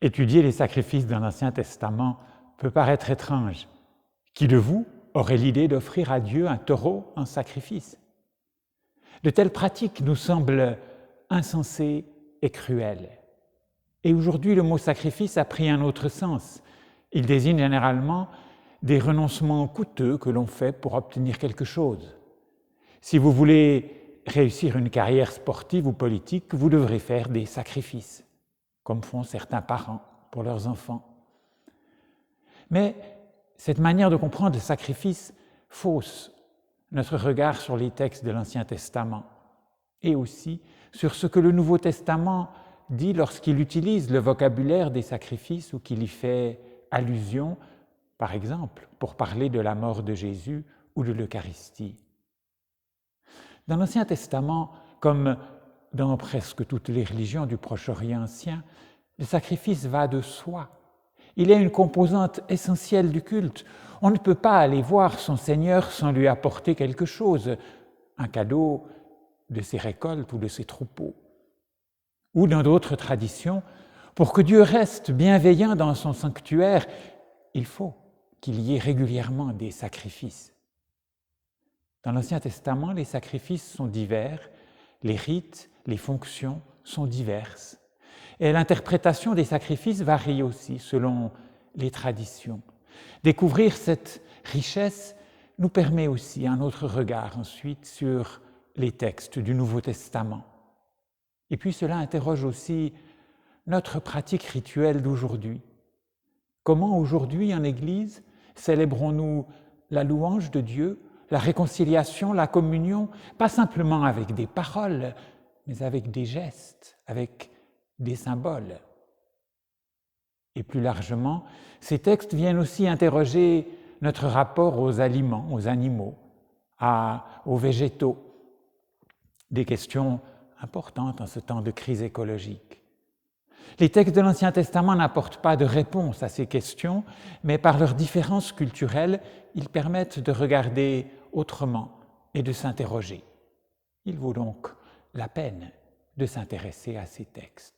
Étudier les sacrifices dans l'Ancien Testament peut paraître étrange. Qui de vous aurait l'idée d'offrir à Dieu un taureau en sacrifice? De telles pratiques nous semblent insensées et cruelles. Et aujourd'hui, le mot sacrifice a pris un autre sens. Il désigne généralement des renoncements coûteux que l'on fait pour obtenir quelque chose. Si vous voulez réussir une carrière sportive ou politique, vous devrez faire des sacrifices, comme font certains parents pour leurs enfants. Mais cette manière de comprendre le sacrifice fausse notre regard sur les textes de l'Ancien Testament et aussi sur ce que le Nouveau Testament dit lorsqu'il utilise le vocabulaire des sacrifices ou qu'il y fait allusion, par exemple, pour parler de la mort de Jésus ou de l'Eucharistie. Dans l'Ancien Testament, comme dans presque toutes les religions du Proche-Orient ancien, le sacrifice va de soi. Il est une composante essentielle du culte. On ne peut pas aller voir son Seigneur sans lui apporter quelque chose, un cadeau de ses récoltes ou de ses troupeaux. Ou dans d'autres traditions, pour que Dieu reste bienveillant dans son sanctuaire, il faut qu'il y ait régulièrement des sacrifices. Dans l'Ancien Testament, les sacrifices sont divers, les rites, les fonctions sont diverses. Et l'interprétation des sacrifices varie aussi selon les traditions. Découvrir cette richesse nous permet aussi un autre regard ensuite sur les textes du Nouveau Testament. Et puis cela interroge aussi notre pratique rituelle d'aujourd'hui. Comment aujourd'hui en Église célébrons-nous la louange de Dieu, la réconciliation, la communion, pas simplement avec des paroles, mais avec des gestes, avec des symboles. Et plus largement, ces textes viennent aussi interroger notre rapport aux aliments, aux animaux, aux végétaux, des questions importantes en ce temps de crise écologique. Les textes de l'Ancien Testament n'apportent pas de réponse à ces questions, mais par leurs différences culturelles, ils permettent de regarder autrement et de s'interroger. Il vaut donc la peine de s'intéresser à ces textes.